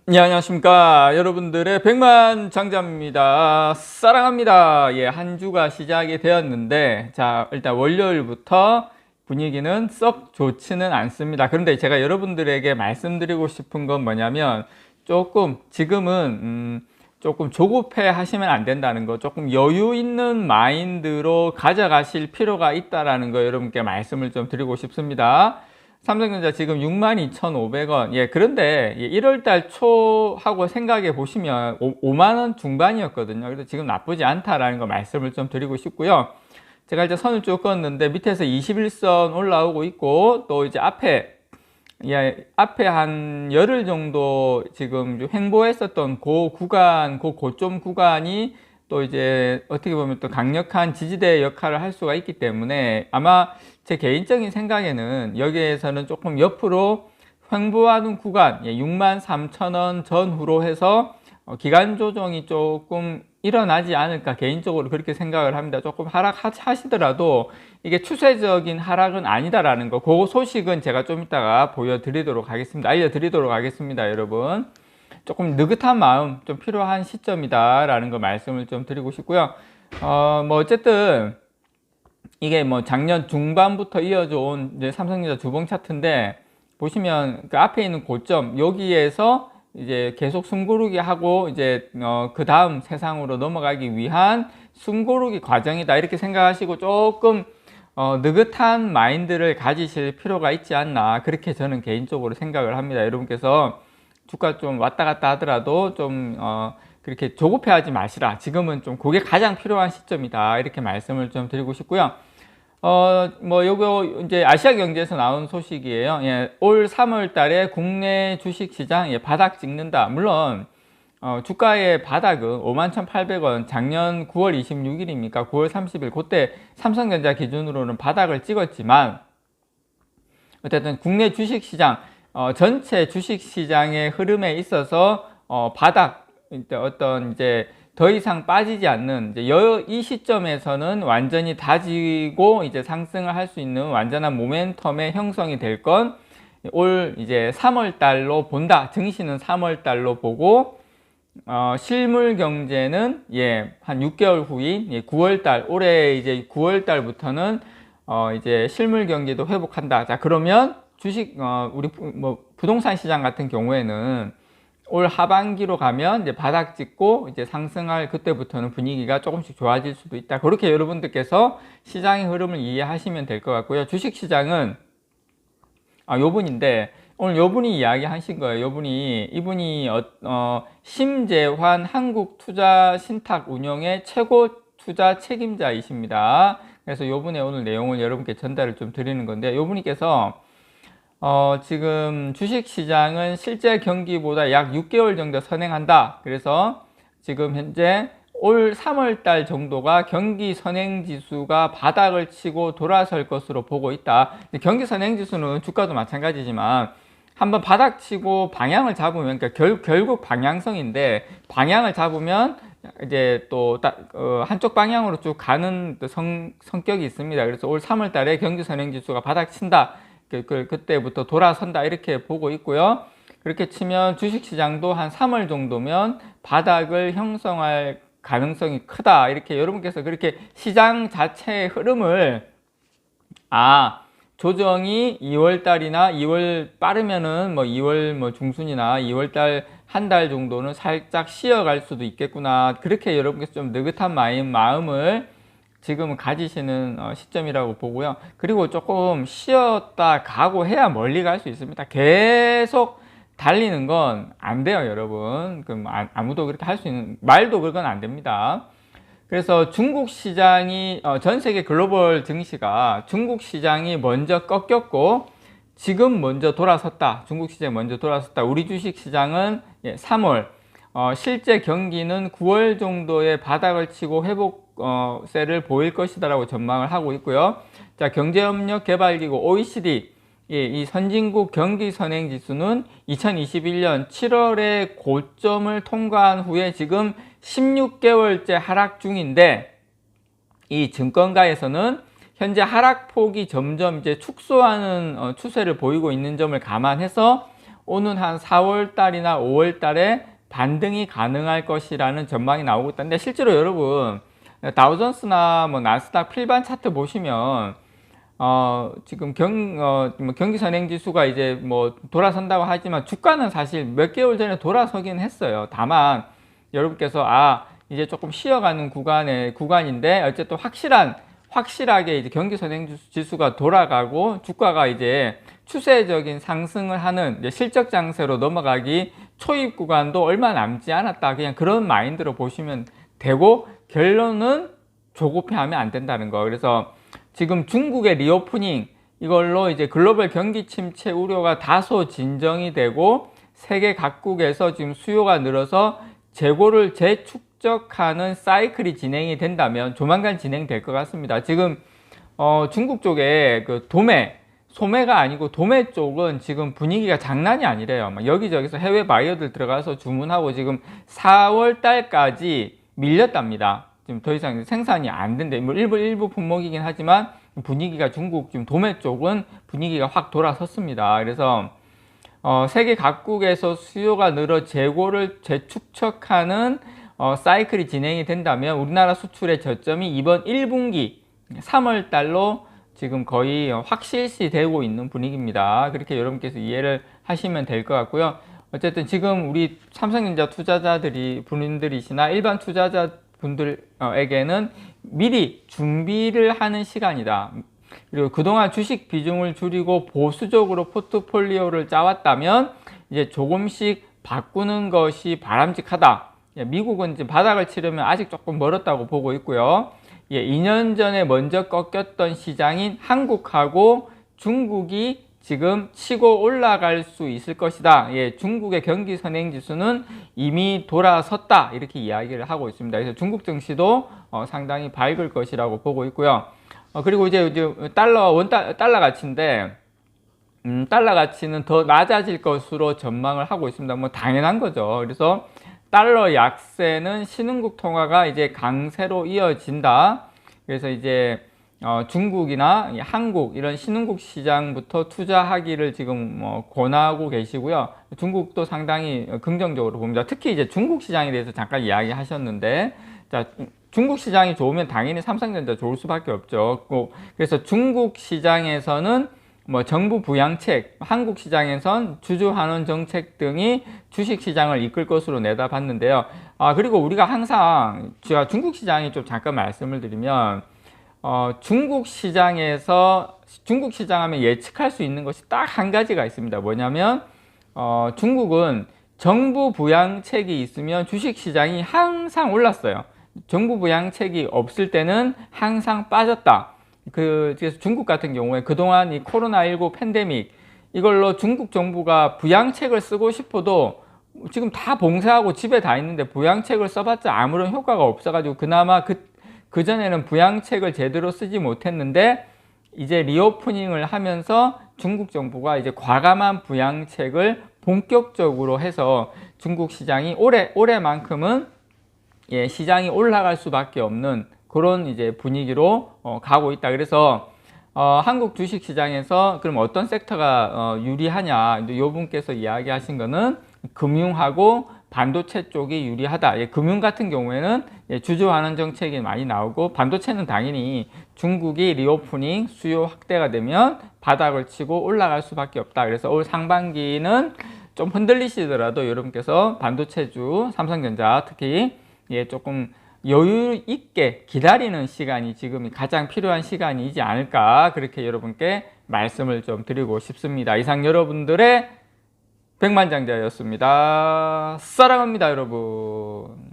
네, 안녕하십니까. 여러분들의 백만장자입니다. 사랑합니다. 예, 한 주가 시작이 되었는데, 자, 일단 월요일부터 분위기는 썩 좋지는 않습니다. 그런데 제가 여러분들에게 말씀드리고 싶은 건 뭐냐면, 지금은, 조금 조급해 하시면 안 된다는 거, 조금 여유 있는 마인드로 가져가실 필요가 있다라는 거 여러분께 말씀을 좀 드리고 싶습니다. 삼성전자 지금 62,500원. 예, 그런데 1월달 초하고 생각해 보시면 5만원 중반이었거든요. 그래서 지금 나쁘지 않다라는 거 말씀을 좀 드리고 싶고요. 제가 이제 선을 쭉 그었는데 밑에서 21선 올라오고 있고, 또 이제 앞에 한 열흘 정도 지금 횡보했었던 그 구간, 그 고점 구간이 또 이제 어떻게 보면 또 강력한 지지대 역할을 할 수가 있기 때문에 아마 제 개인적인 생각에는 여기에서는 조금 옆으로 횡보하는 구간 63,000원 전후로 해서 기간 조정이 조금 일어나지 않을까 개인적으로 그렇게 생각을 합니다. 조금 하락하시더라도 이게 추세적인 하락은 아니다라는 거, 그 소식은 제가 좀 이따가 보여드리도록 하겠습니다. 알려드리도록 하겠습니다, 여러분. 조금 느긋한 마음 좀 필요한 시점이다라는 거 말씀을 좀 드리고 싶고요. 뭐 어쨌든 이게 뭐 작년 중반부터 이어져 온 이제 삼성전자 주봉 차트인데, 보시면 그 앞에 있는 고점 여기에서 이제 계속 숨고르기 하고 이제 그 다음 세상으로 넘어가기 위한 숨고르기 과정이다 이렇게 생각하시고 조금 느긋한 마인드를 가지실 필요가 있지 않나, 그렇게 저는 개인적으로 생각을 합니다. 여러분께서 주가 좀 왔다 갔다 하더라도 좀 그렇게 조급해 하지 마시라. 지금은 좀 그게 가장 필요한 시점이다 이렇게 말씀을 좀 드리고 싶고요. 뭐 요거 이제 아시아 경제에서 나온 소식이에요. 예, 올 3월 달에 국내 주식 시장 바닥 찍는다. 물론 주가의 바닥은 51,800원, 작년 9월 26일입니까? 9월 30일 그때 삼성전자 기준으로는 바닥을 찍었지만, 어쨌든 국내 주식 시장 전체 주식 시장의 흐름에 있어서 바닥, 어떤 이제 더 이상 빠지지 않는 이 시점에서는 완전히 다지고 이제 상승을 할 수 있는 완전한 모멘텀의 형성이 될 건 올 이제 3월 달로 본다. 증시는 3월 달로 보고 실물 경제는 한 6개월 후인 9월 달, 올해 이제 9월 달부터는 이제 실물 경제도 회복한다. 자, 그러면 주식 우리 뭐 부동산 시장 같은 경우에는 올 하반기로 가면 이제 바닥 찍고 이제 상승할 그때부터는 분위기가 조금씩 좋아질 수도 있다. 그렇게 여러분들께서 시장의 흐름을 이해하시면 될 것 같고요. 주식 시장은 요 분인데 오늘 요 분이 이야기하신 거예요. 이분이 심재환 한국투자신탁운용의 최고 투자 책임자이십니다. 그래서 요 분의 오늘 내용을 여러분께 전달을 좀 드리는 건데, 요 분께서 지금 주식시장은 실제 경기보다 약 6개월 정도 선행한다. 그래서 지금 현재 올 3월 달 정도가 경기 선행지수가 바닥을 치고 돌아설 것으로 보고 있다. 경기 선행지수는 주가도 마찬가지지만 한번 바닥 치고 방향을 잡으면, 그러니까 결국 방향성인데, 방향을 잡으면 이제 또 한쪽 방향으로 쭉 가는 성격이 있습니다. 그래서 올 3월 달에 경기 선행지수가 바닥 친다. 그때부터 돌아선다 이렇게 보고 있고요. 그렇게 치면 주식시장도 한 3월 정도면 바닥을 형성할 가능성이 크다. 이렇게 여러분께서 그렇게 시장 자체의 흐름을 조정이 2월달이나 2월 빠르면은 뭐 2월 뭐 중순이나 2월달 한 달 정도는 살짝 쉬어갈 수도 있겠구나. 그렇게 여러분께서 좀 느긋한 마음을 지금 가지시는 시점이라고 보고요. 그리고 조금 쉬었다 가고 해야 멀리 갈 수 있습니다. 계속 달리는 건 안 돼요, 여러분. 아무도 그렇게 할 수 있는, 말도 그건 안 됩니다. 그래서 중국 시장이 전 세계 글로벌 증시가 중국 시장이 먼저 꺾였고 지금 먼저 돌아섰다. 중국 시장이 먼저 돌아섰다. 우리 주식 시장은 3월, 실제 경기는 9월 정도의 바닥을 치고 회복세를 보일 것이다라고 전망을 하고 있고요. 자, 경제협력개발기구 OECD 이 선진국 경기 선행지수는 2021년 7월에 고점을 통과한 후에 지금 16개월째 하락 중인데, 이 증권가에서는 현재 하락폭이 점점 이제 축소하는 추세를 보이고 있는 점을 감안해서 오는 한 4월 달이나 5월 달에 반등이 가능할 것이라는 전망이 나오고 있다는데, 실제로 여러분 다우존스나 뭐 나스닥 필반 차트 보시면 지금 경기 선행 지수가 이제 뭐 돌아선다고 하지만 주가는 사실 몇 개월 전에 돌아서긴 했어요. 다만 여러분께서 이제 조금 쉬어가는 구간인데 어쨌든 확실하게 이제 경기 선행 지수가 돌아가고 주가가 이제 추세적인 상승을 하는 이제 실적 장세로 넘어가기 초입 구간도 얼마 남지 않았다. 그냥 그런 마인드로 보시면 되고, 결론은 조급해하면 안 된다는 거. 그래서 지금 중국의 리오프닝 이걸로 이제 글로벌 경기 침체 우려가 다소 진정이 되고 세계 각국에서 지금 수요가 늘어서 재고를 재축적하는 사이클이 진행이 된다면 조만간 진행될 것 같습니다. 지금 중국 쪽에 그 소매가 아니고 도매 쪽은 지금 분위기가 장난이 아니래요. 막 여기저기서 해외 바이어들 들어가서 주문하고 지금 4월 달까지 밀렸답니다. 지금 더 이상 생산이 안 된대. 뭐 일부 품목이긴 하지만 분위기가 중국 지금 도매 쪽은 분위기가 확 돌아섰습니다. 그래서 세계 각국에서 수요가 늘어 재고를 재축적하는 사이클이 진행이 된다면 우리나라 수출의 저점이 이번 1분기 3월 달로 지금 거의 확실시 되고 있는 분위기입니다. 그렇게 여러분께서 이해를 하시면 될 것 같고요. 어쨌든 지금 우리 삼성전자 분들이시나 일반 투자자분들에게는 미리 준비를 하는 시간이다. 그리고 그동안 주식 비중을 줄이고 보수적으로 포트폴리오를 짜왔다면 이제 조금씩 바꾸는 것이 바람직하다. 미국은 지금 바닥을 치려면 아직 조금 멀었다고 보고 있고요. 2년 전에 먼저 꺾였던 시장인 한국하고 중국이 지금 치고 올라갈 수 있을 것이다. 중국의 경기 선행 지수는 이미 돌아섰다. 이렇게 이야기를 하고 있습니다. 그래서 중국 증시도 상당히 밝을 것이라고 보고 있고요. 그리고 이제 달러 가치인데, 달러 가치는 더 낮아질 것으로 전망을 하고 있습니다. 뭐 당연한 거죠. 그래서 달러 약세는 신흥국 통화가 이제 강세로 이어진다. 그래서 이제 중국이나 한국 이런 신흥국 시장부터 투자하기를 지금 권하고 계시고요. 중국도 상당히 긍정적으로 봅니다. 특히 이제 중국 시장에 대해서 잠깐 이야기하셨는데, 자, 중국 시장이 좋으면 당연히 삼성전자 좋을 수밖에 없죠. 그래서 중국 시장에서는 뭐 정부 부양책, 한국 시장에선 주주환원 정책 등이 주식 시장을 이끌 것으로 내다봤는데요. 그리고 우리가 항상 제가 중국 시장이 좀 잠깐 말씀을 드리면, 중국 시장 하면 예측할 수 있는 것이 딱 한 가지가 있습니다. 뭐냐면 중국은 정부 부양책이 있으면 주식 시장이 항상 올랐어요. 정부 부양책이 없을 때는 항상 빠졌다. 그래서 중국 같은 경우에 그동안 이 코로나19 팬데믹 이걸로 중국 정부가 부양책을 쓰고 싶어도 지금 다 봉쇄하고 집에 다 있는데 부양책을 써봤자 아무런 효과가 없어가지고 그나마 그전에는 부양책을 제대로 쓰지 못했는데, 이제 리오프닝을 하면서 중국 정부가 이제 과감한 부양책을 본격적으로 해서 중국 시장이 올해만큼은 시장이 올라갈 수밖에 없는 그런 이제 분위기로 가고 있다. 그래서 한국 주식 시장에서 그럼 어떤 섹터가 유리하냐? 이 분께서 이야기하신 거는 금융하고 반도체 쪽이 유리하다. 금융 같은 경우에는 주주환원 정책이 많이 나오고, 반도체는 당연히 중국이 리오프닝 수요 확대가 되면 바닥을 치고 올라갈 수밖에 없다. 그래서 올 상반기는 좀 흔들리시더라도 여러분께서 반도체주 삼성전자 특히 조금 여유 있게 기다리는 시간이 지금 가장 필요한 시간이지 않을까, 그렇게 여러분께 말씀을 좀 드리고 싶습니다. 이상 여러분들의 백만장자였습니다. 사랑합니다, 여러분.